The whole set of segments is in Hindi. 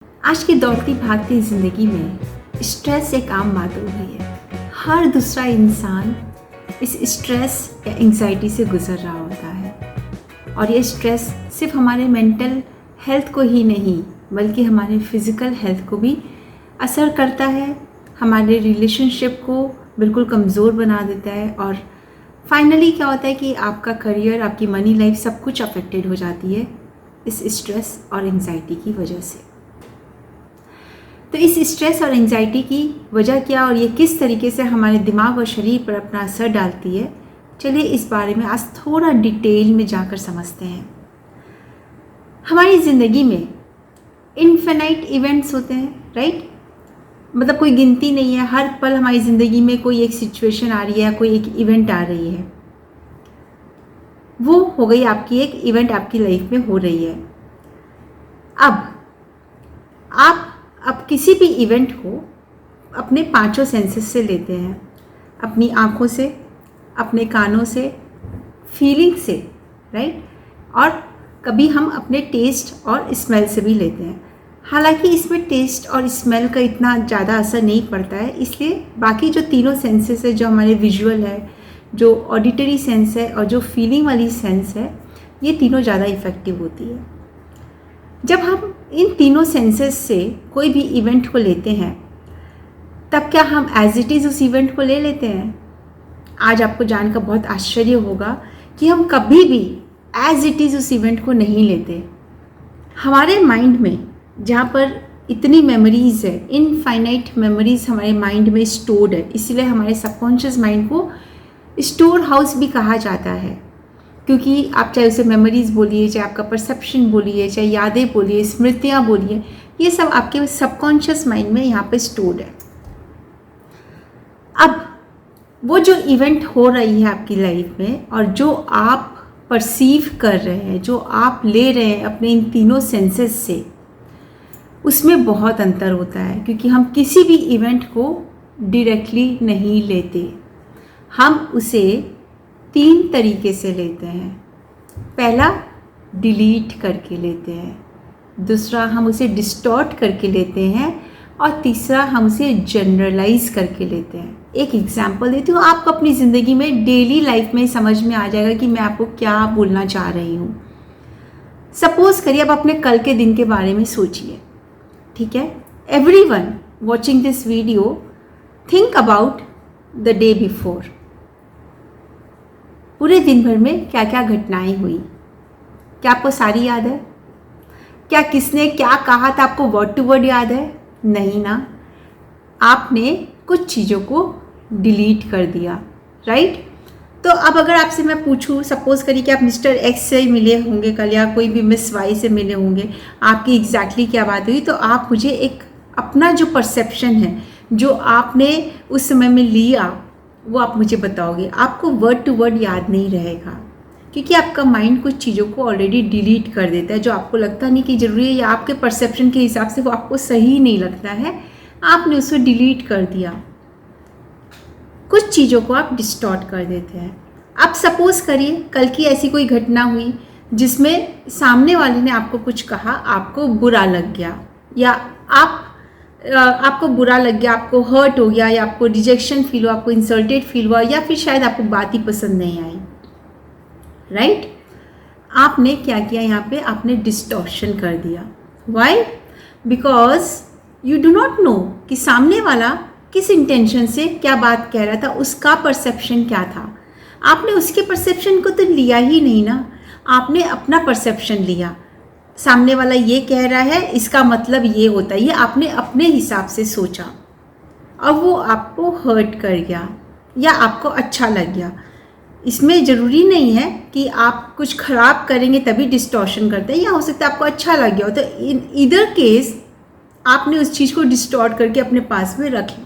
आज की दौड़ती भागती ज़िंदगी में स्ट्रेस एक आम बात हो गई है। हर दूसरा इंसान इस स्ट्रेस या एंग्जाइटी से गुज़र रहा होता है और ये स्ट्रेस सिर्फ हमारे मेंटल हेल्थ को ही नहीं बल्कि हमारे फिज़िकल हेल्थ को भी असर करता है, हमारे रिलेशनशिप को बिल्कुल कमज़ोर बना देता है और फाइनली क्या होता है कि आपका करियर, आपकी मनी लाइफ सब कुछ अफेक्टेड हो जाती है इस स्ट्रेस और एंग्जाइटी की वजह से। तो इस स्ट्रेस और एंग्जाइटी की वजह क्या और ये किस तरीके से हमारे दिमाग और शरीर पर अपना असर डालती है, चलिए इस बारे में आज थोड़ा डिटेल में जाकर समझते हैं। हमारी ज़िंदगी में इनफिनाइट इवेंट्स होते हैं, राइट? मतलब कोई गिनती नहीं है, हर पल हमारी ज़िंदगी में कोई एक सिचुएशन आ रही है, कोई एक इवेंट आ रही है। वो हो गई आपकी एक इवेंट, आपकी लाइफ में हो रही है। अब किसी भी इवेंट को अपने पांचों सेंसेस से लेते हैं, अपनी आँखों से, अपने कानों से, फीलिंग से, राइट? और कभी हम अपने टेस्ट और स्मेल से भी लेते हैं। हालांकि इसमें टेस्ट और स्मेल का इतना ज़्यादा असर नहीं पड़ता है, इसलिए बाकी जो तीनों सेंसेस है, जो हमारे विजुअल है, जो ऑडिटरी सेंस है और जो फीलिंग वाली सेंस है, ये तीनों ज़्यादा इफ़ेक्टिव होती है। जब हम इन तीनों सेंसेस से कोई भी इवेंट को लेते हैं तब क्या हम एज इट इज़ उस इवेंट को ले लेते हैं? आज आपको जानकर बहुत आश्चर्य होगा कि हम कभी भी एज इट इज़ उस इवेंट को नहीं लेते। हमारे माइंड में जहाँ पर इतनी मेमोरीज़ है, इनफाइनाइट मेमोरीज़ हमारे माइंड में स्टोर्ड है, इसीलिए हमारे सबकॉन्शियस माइंड को स्टोर हाउस भी कहा जाता है। क्योंकि आप चाहे उसे मेमोरीज़ बोलिए, चाहे आपका परसेप्शन बोलिए, चाहे यादें बोलिए, स्मृतियाँ बोलिए, ये सब आपके सबकॉन्शियस माइंड में यहाँ पे स्टोर्ड है। अब वो जो इवेंट हो रही है आपकी लाइफ में और जो आप परसीव कर रहे हैं, जो आप ले रहे हैं अपने इन तीनों सेंसेस से, उसमें बहुत अंतर होता है। क्योंकि हम किसी भी इवेंट को डायरेक्टली नहीं लेते, हम उसे 3 तरीके से लेते हैं। पहला, डिलीट करके लेते हैं, दूसरा हम उसे डिस्टॉर्ट करके लेते हैं और तीसरा हम उसे जनरलाइज करके लेते हैं। एक एग्जांपल देती हूँ, आपको अपनी ज़िंदगी में डेली लाइफ में समझ में आ जाएगा कि मैं आपको क्या बोलना चाह रही हूँ। सपोज़ करिए आप अपने कल के दिन के बारे में सोचिए, ठीक है? Everyone watching this video, think about the day before. पूरे दिन भर में क्या क्या घटनाएं हुई, क्या आपको सारी याद है? क्या किसने क्या कहा था आपको वर्ड टू वर्ड याद है? नहीं ना, आपने कुछ चीज़ों को डिलीट कर दिया, राइट? तो अब अगर आपसे मैं पूछूं, सपोज़ करिए कि आप मिस्टर एक्स से मिले होंगे कल या कोई भी मिस वाई से मिले होंगे, आपकी एग्जैक्टली क्या बात हुई, तो आप मुझे एक अपना जो परसेप्शन है, जो आपने उस समय में लिया, वो आप मुझे बताओगे। आपको वर्ड टू वर्ड याद नहीं रहेगा क्योंकि आपका माइंड कुछ चीज़ों को ऑलरेडी डिलीट कर देता है, जो आपको लगता नहीं कि ज़रूरी है या आपके परसेप्शन के हिसाब से वो आपको सही नहीं लगता है, आपने उसे डिलीट कर दिया। कुछ चीज़ों को आप डिस्टॉर्ट कर देते हैं। अब सपोज़ करिए कल की ऐसी कोई घटना हुई जिसमें सामने वाले ने आपको कुछ कहा, आपको बुरा लग गया, या आपको बुरा लग गया, आपको हर्ट हो गया, या आपको रिजेक्शन फील हुआ, आपको इंसल्टेड फील हुआ, या फिर शायद आपको बात ही पसंद नहीं आई, राइट? आपने क्या किया यहाँ पे? आपने डिस्टॉर्शन कर दिया। Why? Because you do not know कि सामने वाला किस इंटेंशन से क्या बात कह रहा था, उसका परसेप्शन क्या था। आपने उसके परसेप्शन को तो लिया ही नहीं ना, आपने अपना परसेप्शन लिया। सामने वाला ये कह रहा है, इसका मतलब ये होता है, ये आपने अपने हिसाब से सोचा और वो आपको हर्ट कर गया या आपको अच्छा लग गया। इसमें ज़रूरी नहीं है कि आप कुछ ख़राब करेंगे तभी डिस्टॉर्शन करते हैं, या हो सकता है आपको अच्छा लग गया हो, तो इन इधर केस आपने उस चीज़ को डिस्टॉर्ट करके अपने पास में रख ली,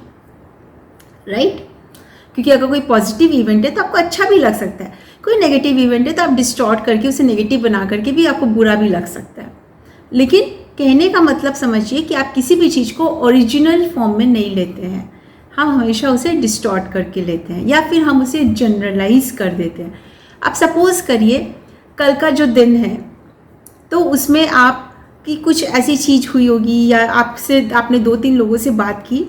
राइट? क्योंकि अगर कोई पॉजिटिव इवेंट है तो आपको अच्छा भी लग सकता है, कोई नेगेटिव इवेंट है तो आप डिस्टॉर्ट करके उसे नेगेटिव बना करके भी आपको बुरा भी लग सकता है। लेकिन कहने का मतलब समझिए कि आप किसी भी चीज़ को ओरिजिनल फॉर्म में नहीं लेते हैं, हम हमेशा उसे डिस्टॉर्ट करके लेते हैं या फिर हम उसे जनरलाइज कर देते हैं। अब सपोज़ करिए कल का जो दिन है तो उसमें आप कि कुछ ऐसी चीज़ हुई होगी या आपने 2-3 लोगों से बात की,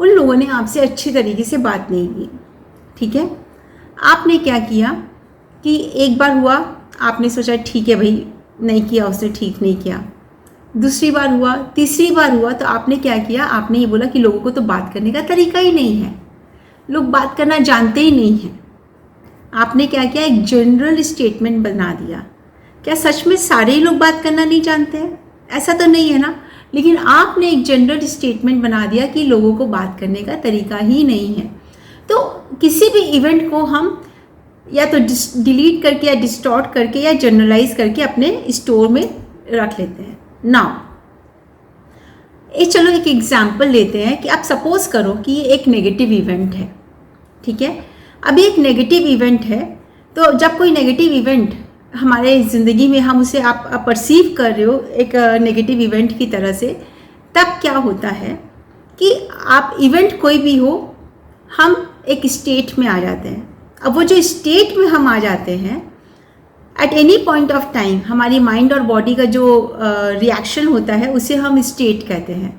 उन लोगों ने आपसे अच्छी तरीके से बात नहीं की, ठीक है। आपने क्या किया कि एक बार हुआ, आपने सोचा ठीक है भाई, नहीं किया उसने, ठीक नहीं किया। दूसरी बार हुआ, तीसरी बार हुआ, तो आपने क्या किया, आपने ये बोला कि लोगों को तो बात करने का तरीका ही नहीं है, लोग बात करना जानते ही नहीं हैं। आपने क्या किया, एक जनरल स्टेटमेंट बना दिया। क्या सच में सारे ही लोग बात करना नहीं जानते हैं? ऐसा तो नहीं है ना। लेकिन आपने एक जनरल स्टेटमेंट बना दिया कि लोगों को बात करने का तरीका ही नहीं है। तो किसी भी इवेंट को हम या तो डिलीट करके या डिस्टॉर्ट करके या जनरलाइज करके अपने स्टोर में रख लेते हैं। नाउ चलो एक एग्जाम्पल लेते हैं कि आप सपोज करो कि ये एक नेगेटिव इवेंट है, ठीक है। अभी एक नेगेटिव इवेंट है, तो जब कोई नेगेटिव इवेंट हमारे ज़िंदगी में हम उसे आप परसीव कर रहे हो एक नेगेटिव इवेंट की तरह से, तब क्या होता है कि आप इवेंट कोई भी हो, हम एक स्टेट में आ जाते हैं। अब वो जो स्टेट में हम आ जाते हैं, at any point of time हमारी माइंड और बॉडी का जो रिएक्शन होता है उसे हम स्टेट कहते हैं।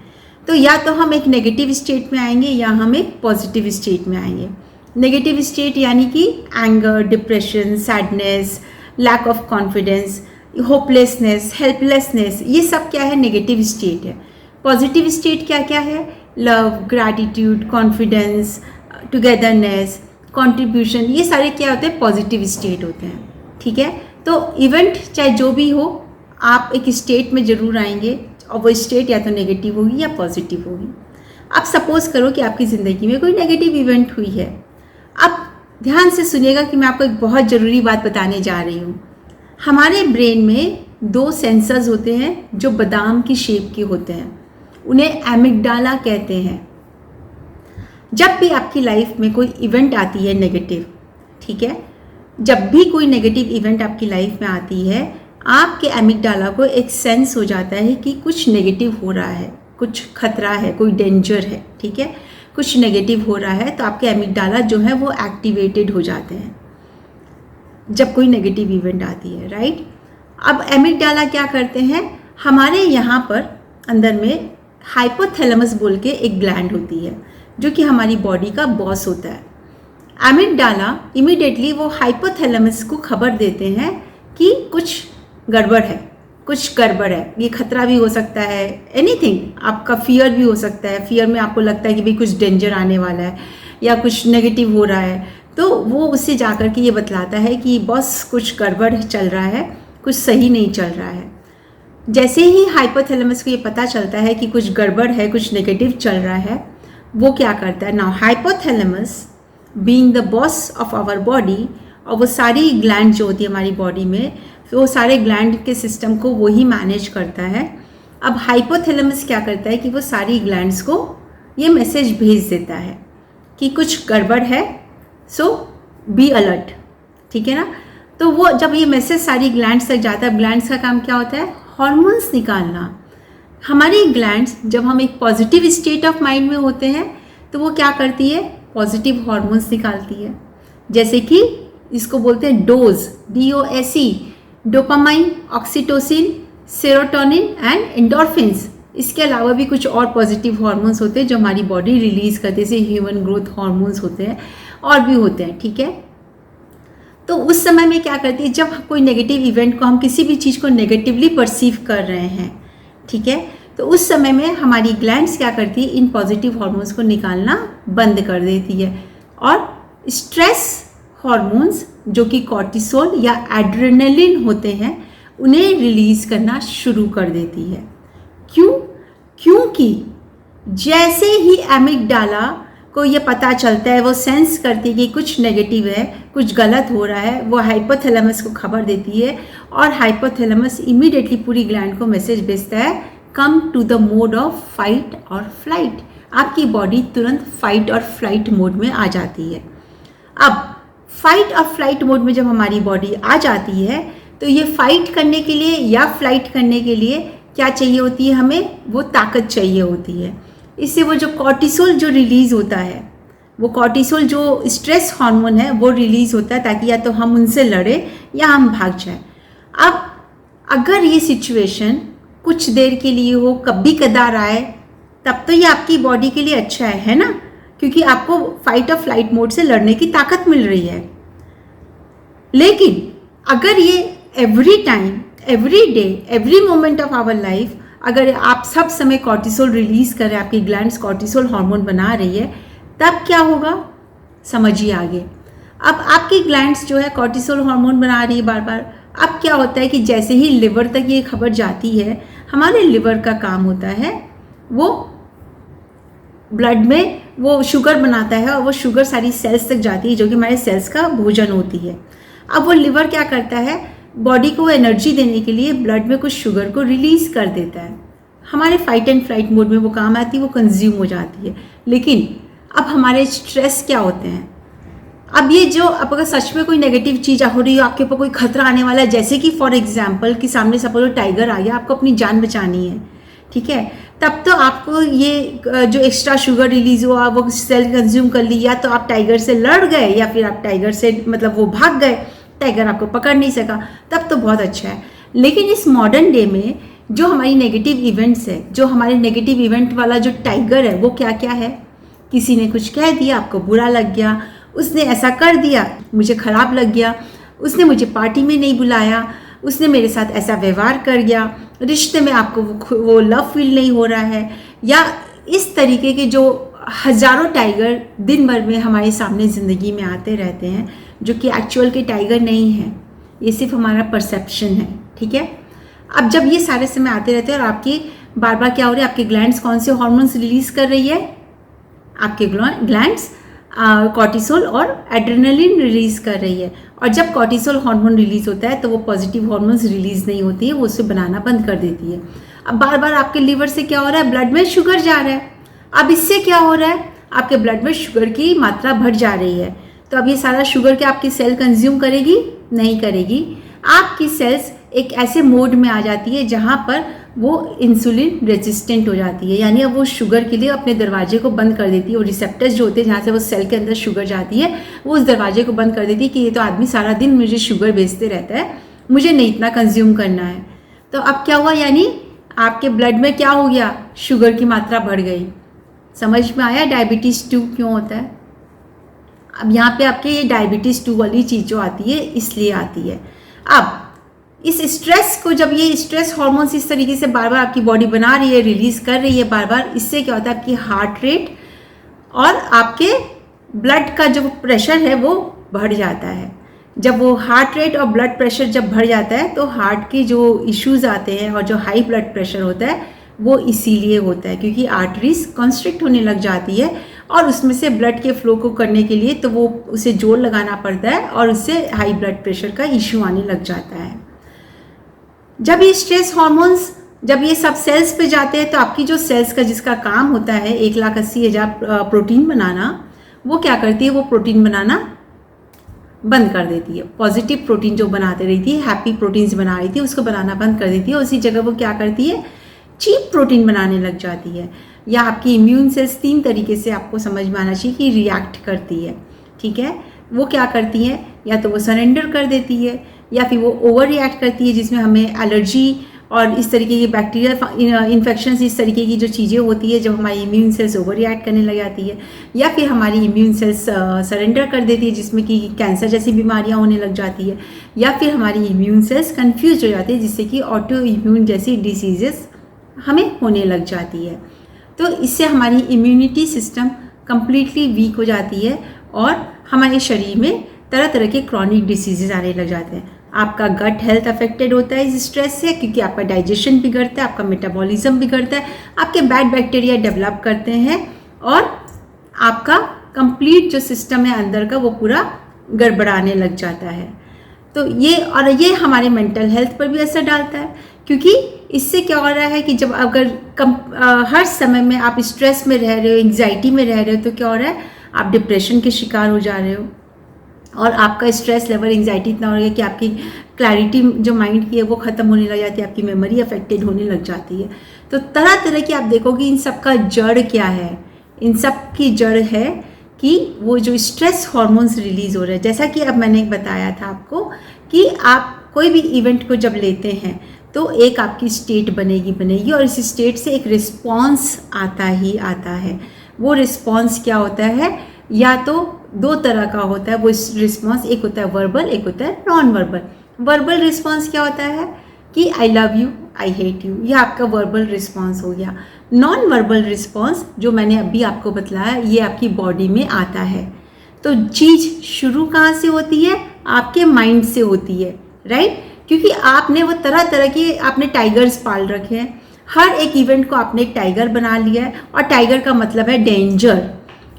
तो या तो हम एक नेगेटिव स्टेट में आएंगे या हम एक पॉजिटिव स्टेट में आएंगे। नेगेटिव स्टेट यानी कि anger, depression, sadness, lack of confidence, hopelessness, helplessness, ये सब क्या है, नेगेटिव स्टेट है। पॉजिटिव स्टेट क्या क्या है, love, gratitude, confidence, togetherness, contribution, ये सारे क्या होते हैं, पॉजिटिव स्टेट होते हैं, ठीक है। तो इवेंट चाहे जो भी हो, आप एक स्टेट में ज़रूर आएंगे और वो स्टेट या तो नेगेटिव होगी या पॉजिटिव होगी। अब सपोज़ करो कि आपकी ज़िंदगी में कोई नेगेटिव इवेंट हुई है। अब ध्यान से सुनिएगा कि मैं आपको एक बहुत ज़रूरी बात बताने जा रही हूँ। हमारे ब्रेन में 2 सेंसर्स होते हैं जो बादाम की शेप के होते हैं, उन्हें एमिगडाला कहते हैं। जब भी आपकी लाइफ में कोई इवेंट आती है नेगेटिव, ठीक है, जब भी कोई नेगेटिव इवेंट आपकी लाइफ में आती है, आपके एमिगडाला को एक सेंस हो जाता है कि कुछ नेगेटिव हो रहा है, कुछ खतरा है, कोई डेंजर है, ठीक है, कुछ नेगेटिव हो रहा है। तो आपके एमिगडाला जो है वो एक्टिवेटेड हो जाते हैं जब कोई नेगेटिव इवेंट आती है, राइट। अब एमिगडाला क्या करते हैं, हमारे यहाँ पर अंदर में हाइपोथैलेमस बोल के एक ग्लैंड होती है जो कि हमारी बॉडी का बॉस होता है। एमिगडाला इमीडिएटली वो हाइपोथैलेमस को खबर देते हैं कि कुछ गड़बड़ है, कुछ गड़बड़ है, ये खतरा भी हो सकता है, एनीथिंग, आपका फियर भी हो सकता है। फियर में आपको लगता है कि भाई कुछ डेंजर आने वाला है या कुछ नेगेटिव हो रहा है, तो वो उससे जा कर के ये बतलाता है कि बस कुछ गड़बड़ चल रहा है, कुछ सही नहीं चल रहा है। जैसे ही हाइपोथैलेमस को ये पता चलता है कि कुछ गड़बड़ है, कुछ नेगेटिव चल रहा है, वो क्या करता है, now hypothalamus being the boss of our body, और वो सारी ग्लैंड जो होती है हमारी बॉडी में, वो सारे ग्लैंड के सिस्टम को वो ही मैनेज करता है। अब हाइपोथैलेमस क्या करता है कि वो सारी ग्लैंड्स को ये मैसेज भेज देता है कि कुछ गड़बड़ है, सो बी अलर्ट, ठीक है ना। तो वो जब ये मैसेज सारी ग्लैंड्स तक जाता है, ग्लैंड्स का काम क्या होता है, हॉर्मोन्स निकालना। हमारी ग्लैंड्स जब हम एक पॉजिटिव स्टेट ऑफ माइंड में होते हैं तो वो क्या करती है, पॉजिटिव हॉर्मोन्स निकालती है, जैसे कि इसको बोलते हैं dose, DOSE, dopamine, oxytocin, serotonin and endorphins. इसके अलावा भी कुछ और पॉजिटिव हार्मोन्स होते हैं जो हमारी बॉडी रिलीज़ करते हैं, जैसे ह्यूमन ग्रोथ हार्मोन्स होते हैं और भी होते हैं, ठीक है। तो उस समय में क्या करती है, जब कोई नेगेटिव इवेंट को, हम किसी भी चीज़ को नेगेटिवली परसीव कर रहे हैं, ठीक है, तो उस समय में हमारी ग्लैंड्स क्या करती है, इन पॉजिटिव हार्मोन्स को निकालना बंद कर देती है और स्ट्रेस हार्मोन्स जो कि कॉर्टिसोल या एड्रेनलिन होते हैं उन्हें रिलीज़ करना शुरू कर देती है। क्यों? क्योंकि जैसे ही एमिगडाला को ये पता चलता है, वो सेंस करती है कि कुछ नेगेटिव है, कुछ गलत हो रहा है, वो हाइपोथैलेमस को खबर देती है और हाइपोथैलेमस इमीडिएटली पूरी ग्लैंड को मैसेज भेजता है, come to the mode of fight और फ्लाइट। आपकी बॉडी तुरंत फाइट और फ्लाइट मोड में आ जाती है। अब फाइट और फ्लाइट मोड में जब हमारी बॉडी आ जाती है तो ये फाइट करने के लिए या फ्लाइट करने के लिए क्या चाहिए होती है, हमें वो ताकत चाहिए होती है। इससे वो जो कॉर्टिसोल जो रिलीज़ होता है, वो कॉर्टिसोल जो स्ट्रेस हार्मोन है वो रिलीज़ होता है ताकि या तो हम उनसे लड़ें या हम भाग जाएं। अब अगर ये सिचुएशन कुछ देर के लिए हो, कभी कदार आए, तब तो ये आपकी बॉडी के लिए अच्छा है ना, क्योंकि आपको फाइट और फ्लाइट मोड से लड़ने की ताकत मिल रही है। लेकिन अगर ये every time, every day, every moment of our life अगर आप सब समय कॉर्टिसोल रिलीज कर रहे हैं, आपकी ग्लैंड्स कॉर्टिसोल हार्मोन बना रही है, तब क्या होगा समझिए आगे। अब आपकी ग्लैंड्स जो है कॉर्टिसोल हार्मोन बना रही है बार बार। अब क्या होता है कि जैसे ही लिवर तक ये खबर जाती है, हमारे लिवर का काम होता है वो ब्लड में वो शुगर बनाता है और वो शुगर सारी सेल्स तक जाती है, जो कि हमारे सेल्स का भोजन होती है। अब वो लिवर क्या करता है, बॉडी को एनर्जी देने के लिए ब्लड में कुछ शुगर को रिलीज कर देता है। हमारे फाइट एंड फ्लाइट मोड में वो काम आती है, वो कंज्यूम हो जाती है। लेकिन अब हमारे स्ट्रेस क्या होते हैं, अब ये जो अब अगर सच में कोई नेगेटिव चीज़ हो रही हो, आपके ऊपर कोई खतरा आने वाला है, जैसे कि फॉर एग्जांपल कि सामने सपोज टाइगर आ गया, आपको अपनी जान बचानी है, ठीक है, तब तो आपको ये जो एक्स्ट्रा शुगर रिलीज हुआ वो सेल कंज्यूम कर ली, या तो आप टाइगर से लड़ गए या फिर आप टाइगर से मतलब वो भाग गए, टाइगर आपको पकड़ नहीं सका, तब तो बहुत अच्छा है। लेकिन इस मॉडर्न डे में जो हमारी नेगेटिव इवेंट्स है, जो हमारे नेगेटिव इवेंट वाला जो टाइगर है वो क्या क्या है, किसी ने कुछ कह दिया, आपको बुरा लग गया, उसने ऐसा कर दिया, मुझे ख़राब लग गया, उसने मुझे पार्टी में नहीं बुलाया, उसने मेरे साथ ऐसा व्यवहार कर गया, रिश्ते में आपको वो लव फील नहीं हो रहा है, या इस तरीके के जो हज़ारों टाइगर दिन भर में हमारे सामने ज़िंदगी में आते रहते हैं, जो कि एक्चुअल के टाइगर नहीं है, ये सिर्फ हमारा परसेप्शन है, ठीक है। अब जब ये सारे समय आते रहते हैं और आपकी बार बार क्या हो रहा है, आपकी ग्लैंड्स कौन से हार्मोन्स रिलीज़ कर रही है, आपके ग्लैंड्स कॉर्टिसोल और एड्रेनलिन रिलीज़ कर रही है। और जब कॉर्टिसोल हार्मोन रिलीज़ होता है तो वो पॉजिटिव हार्मोन्स रिलीज़ नहीं होती है, वो उसे बनाना बंद कर देती है। अब बार बार आपके लीवर से क्या हो रहा है, ब्लड में शुगर जा रहा है। अब इससे क्या हो रहा है, आपके ब्लड में शुगर की मात्रा बढ़ जा रही है। तो अब ये सारा शुगर क्या आपकी सेल कंज्यूम करेगी, नहीं करेगी। आपकी सेल्स एक ऐसे मोड में आ जाती है जहाँ पर वो इंसुलिन रेजिस्टेंट हो जाती है, यानी अब वो शुगर के लिए अपने दरवाजे को बंद कर देती है। वो रिसेप्टर्स जो होते हैं जहाँ से वो सेल के अंदर शुगर जाती है, वो उस दरवाजे को बंद कर देती है कि ये तो आदमी सारा दिन मुझे शुगर बेचते रहता है, मुझे नहीं इतना कंज्यूम करना है। तो अब क्या हुआ, यानी आपके ब्लड में क्या हो गया, शुगर की मात्रा बढ़ गई। समझ में आया डायबिटीज़ 2 क्यों होता है। अब यहाँ पे आपके ये डायबिटीज़ 2 वाली चीज़ जो आती है इसलिए आती है। अब इस स्ट्रेस को, जब ये स्ट्रेस हार्मोन्स इस तरीके से बार बार आपकी बॉडी बना रही है, रिलीज कर रही है बार बार, इससे क्या होता है, आपकी हार्ट रेट और आपके ब्लड का जो प्रेशर है वो बढ़ जाता है। जब वो हार्ट रेट और ब्लड प्रेशर जब बढ़ जाता है तो हार्ट के जो इश्यूज आते हैं और जो हाई ब्लड प्रेशर होता है वो इसीलिए होता है क्योंकि आर्टरीज कॉन्स्ट्रिक्ट होने लग जाती है और उसमें से ब्लड के फ्लो को करने के लिए तो वो उसे जोर लगाना पड़ता है और उससे हाई ब्लड प्रेशर का इश्यू आने लग जाता है। जब ये स्ट्रेस हार्मोन्स जब ये सब सेल्स पे जाते हैं तो आपकी जो सेल्स का जिसका काम होता है 1,80,000 प्रोटीन बनाना, वो क्या करती है, वो प्रोटीन बनाना बंद कर देती है। पॉजिटिव प्रोटीन जो बनाते रही थी, हैप्पी प्रोटीन्स बना रही थी, उसको बनाना बंद कर देती है। उसी जगह वो क्या करती है, चीप प्रोटीन बनाने लग जाती है। या आपकी इम्यून सेल्स 3 तरीके से आपको समझ में आना चाहिए कि रिएक्ट करती है, ठीक है। वो क्या करती है, या तो वो सरेंडर कर देती है या फिर वो ओवर रिएक्ट करती है जिसमें हमें एलर्जी और इस तरीके की बैक्टीरियल इन्फेक्शंस, इस तरीके की जो चीज़ें होती है जब हमारी इम्यून सेल्स ओवर रिएक्ट करने लग जाती है। या फिर हमारी इम्यून सेल्स सरेंडर कर देती है जिसमें कि कैंसर जैसी बीमारियां होने लग जाती है। या फिर हमारी इम्यून सेल्स कन्फ्यूज हो जाती है जिससे कि ऑटो इम्यून जैसी डिसीजेस हमें होने लग जाती है। तो इससे हमारी इम्यूनिटी सिस्टम कम्प्लीटली वीक हो जाती है और हमारे शरीर में तरह तरह के क्रॉनिक डिसीजेज आने लग जाते हैं। आपका गट हेल्थ अफेक्टेड होता है इस स्ट्रेस से क्योंकि आपका डाइजेशन बिगड़ता है, आपका मेटाबॉलिज्म बिगड़ता है, आपके बैड बैक्टीरिया डेवलप करते हैं और आपका कंप्लीट जो सिस्टम है अंदर का वो पूरा गड़बड़ाने लग जाता है। तो ये हमारे मेंटल हेल्थ पर भी असर डालता है क्योंकि इससे क्या हो रहा है कि जब अगर हर समय में आप स्ट्रेस में रह रहे हो, एंग्जाइटी में रह रहे हो, तो क्या हो रहा है, आप डिप्रेशन के शिकार हो जा रहे हो और आपका स्ट्रेस लेवल, एंग्जाइटी इतना हो रहा है कि आपकी क्लैरिटी जो माइंड की है वो ख़त्म होने लग जाती है, आपकी मेमोरी अफेक्टेड होने लग जाती है। तो तरह तरह की आप देखोगे इन सब का जड़ क्या है, इन सब की जड़ है कि वो जो स्ट्रेस हार्मोन्स रिलीज़ हो रहे हैं। जैसा कि अब मैंने बताया था आपको कि आप कोई भी इवेंट को जब लेते हैं तो एक आपकी स्टेट बनेगी और इस स्टेट से एक रिस्पॉन्स आता ही आता है। वो रिस्पॉन्स क्या होता है, या तो दो तरह का होता है वो रिस्पॉन्स, एक होता है वर्बल, एक होता है नॉन वर्बल। वर्बल रिस्पॉन्स क्या होता है कि I love you, I hate you, ये आपका वर्बल रिस्पॉन्स हो गया। नॉन वर्बल रिस्पॉन्स जो मैंने अभी आपको बतलाया ये आपकी बॉडी में आता है। तो चीज़ शुरू कहाँ से होती है, आपके माइंड से होती है, राइट। क्योंकि आपने वो तरह तरह के आपने टाइगर्स पाल रखे हैं, हर एक इवेंट को आपने एक टाइगर बना लिया है, और टाइगर का मतलब है डेंजर।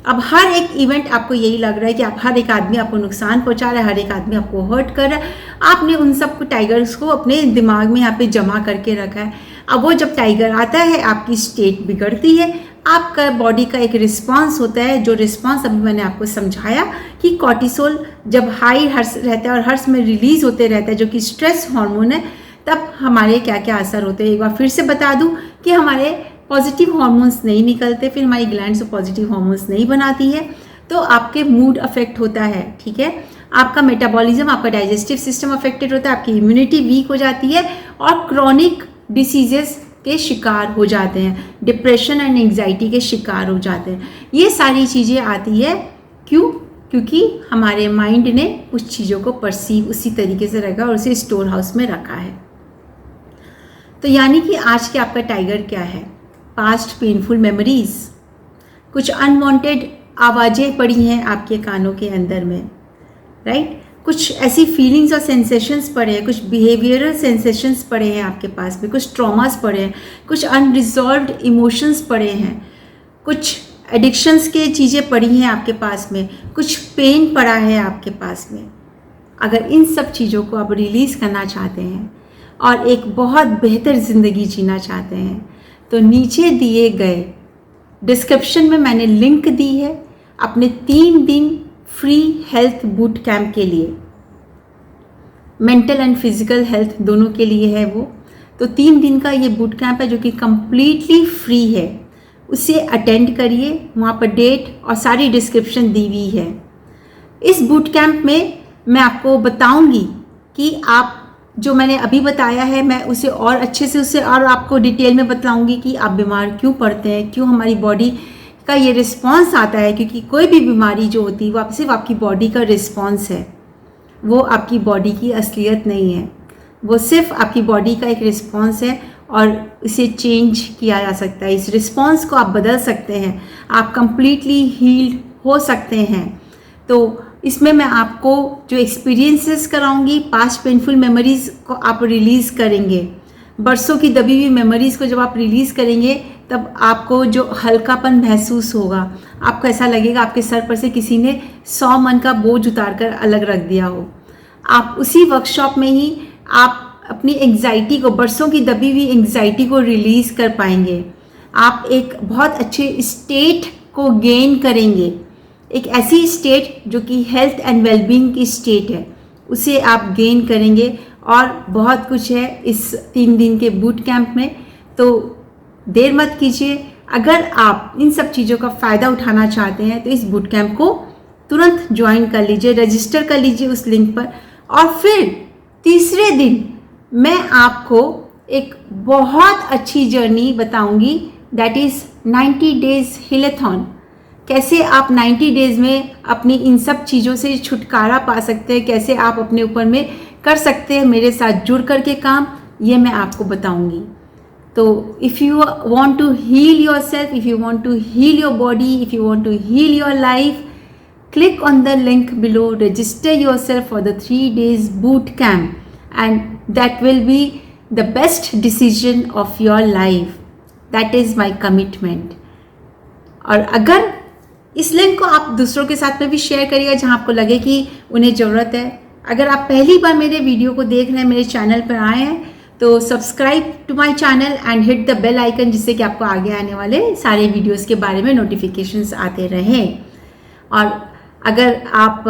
अब हर एक इवेंट आपको यही लग रहा है कि आप हर एक आदमी आपको नुकसान पहुंचा रहा है, हर एक आदमी आपको हर्ट कर रहा है। आपने उन सब टाइगर्स को अपने दिमाग में यहाँ पे जमा करके रखा है। अब वो जब टाइगर आता है आपकी स्टेट बिगड़ती है, आपका बॉडी का एक रिस्पांस होता है, जो रिस्पांस अभी मैंने आपको समझाया कि कॉर्टिसोल जब हाई हर्ष रहता है और हर्ष में रिलीज होते रहता है जो कि स्ट्रेस हार्मोन है, तब हमारे क्या क्या असर होते हैं। एक बार फिर से बता दूं कि हमारे पॉजिटिव हार्मोन्स नहीं निकलते, फिर हमारी ग्लैंड्स पॉजिटिव हार्मोन्स नहीं बनाती है, तो आपके मूड अफेक्ट होता है, ठीक है। आपका मेटाबॉलिज्म, आपका डाइजेस्टिव सिस्टम अफेक्टेड होता है, आपकी इम्यूनिटी वीक हो जाती है और क्रॉनिक डिसीजेस के शिकार हो जाते हैं, डिप्रेशन एंड एंग्जाइटी के शिकार हो जाते हैं। ये सारी चीज़ें आती है क्यों, क्योंकि हमारे माइंड ने उस चीज़ों को परसीव उसी तरीके से रखा और उसे स्टोर हाउस में रखा है। तो यानी कि आज के आपका टाइगर क्या है, पास्ट पेनफुल मेमोरीज, कुछ अनवांटेड आवाज़ें पड़ी हैं आपके कानों के अंदर में, राइट। कुछ ऐसी फीलिंग्स और सेंसेशंस पड़े हैं, कुछ बिहेवियरल सेंसेशंस पड़े हैं आपके पास में, कुछ ट्रॉमास पड़े हैं, कुछ अनरिजॉल्व्ड इमोशंस पड़े हैं, कुछ एडिक्शंस के चीज़ें पड़ी हैं आपके पास में, कुछ पेन पड़ा है आपके पास में। अगर इन सब चीज़ों को आप रिलीज़ करना चाहते हैं और एक बहुत बेहतर ज़िंदगी जीना चाहते हैं, तो नीचे दिए गए डिस्क्रिप्शन में मैंने लिंक दी है अपने 3 दिन फ्री हेल्थ बूट कैंप के लिए, मेंटल एंड फिजिकल हेल्थ दोनों के लिए है वो। तो 3 दिन का ये बूट कैंप है जो कि कम्प्लीटली फ्री है, उसे अटेंड करिए, वहाँ पर डेट और सारी डिस्क्रिप्शन दी हुई है। इस बूट कैंप में मैं आपको बताऊंगी कि आप जो मैंने अभी बताया है मैं उसे और अच्छे से उसे और आपको डिटेल में बताऊंगी कि आप बीमार क्यों पड़ते हैं, क्यों हमारी बॉडी का ये रिस्पांस आता है। क्योंकि कोई भी बीमारी जो होती है वो सिर्फ आपकी बॉडी का रिस्पांस है, वो आपकी बॉडी की असलियत नहीं है, वो सिर्फ आपकी बॉडी का एक रिस्पांस है और इसे चेंज किया जा सकता है। इस रिस्पांस को आप बदल सकते हैं, आप कंप्लीटली हील्ड हो सकते हैं। तो इसमें मैं आपको जो एक्सपीरियंसेस कराऊंगी, पास्ट पेनफुल मेमोरीज़ को आप रिलीज़ करेंगे, बरसों की दबी हुई मेमोरीज़ को जब आप रिलीज़ करेंगे तब आपको जो हल्कापन महसूस होगा, आपको ऐसा लगेगा आपके सर पर से किसी ने 100 मन का बोझ उतार कर अलग रख दिया हो। आप उसी वर्कशॉप में ही आप अपनी एंग्जाइटी को, बरसों की दबी हुई एंग्जाइटी को रिलीज़ कर पाएंगे। आप एक बहुत अच्छे स्टेट को गेन करेंगे, एक ऐसी स्टेट जो कि हेल्थ एंड वेलबींग की स्टेट है, उसे आप गेन करेंगे। और बहुत कुछ है इस 3 दिन के बूट कैंप में, तो देर मत कीजिए। अगर आप इन सब चीज़ों का फ़ायदा उठाना चाहते हैं तो इस बूट कैंप को तुरंत ज्वाइन कर लीजिए, रजिस्टर कर लीजिए उस लिंक पर। और फिर तीसरे दिन मैं आपको एक बहुत अच्छी जर्नी बताऊंगी, दैट इज़ 90 डेज़ हिलेथॉन। कैसे आप 90 डेज़ में अपनी इन सब चीज़ों से छुटकारा पा सकते हैं, कैसे आप अपने ऊपर में कर सकते हैं मेरे साथ जुड़ कर के काम, ये मैं आपको बताऊंगी। तो if you want to heal your self, if you want to heal your body, if you want to heal your life, click on the link below, register yourself for the 3 days boot camp and that will be the best decision of your life. That is my commitment. और अगर इस लिंक को आप दूसरों के साथ में भी शेयर करिएगा जहां आपको लगे कि उन्हें ज़रूरत है। अगर आप पहली बार मेरे वीडियो को देख रहे हैं, मेरे चैनल पर आए हैं, तो subscribe to my channel and hit the bell icon, जिससे कि आपको आगे आने वाले सारे वीडियोस के बारे में नोटिफिकेशंस आते रहें। और अगर आप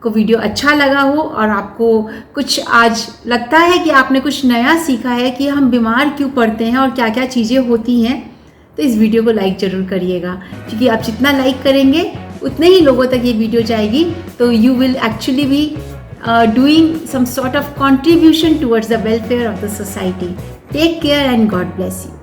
को वीडियो अच्छा लगा हो और आपको कुछ आज लगता है कि आपने कुछ नया सीखा है कि हम बीमार क्यों पड़ते हैं और क्या क्या चीज़ें होती हैं, तो इस वीडियो को लाइक ज़रूर करिएगा। क्योंकि आप जितना लाइक करेंगे उतने ही लोगों तक ये वीडियो जाएगी, तो यू विल एक्चुअली भी doing some sort of contribution towards the welfare of the society. Take care and God bless you.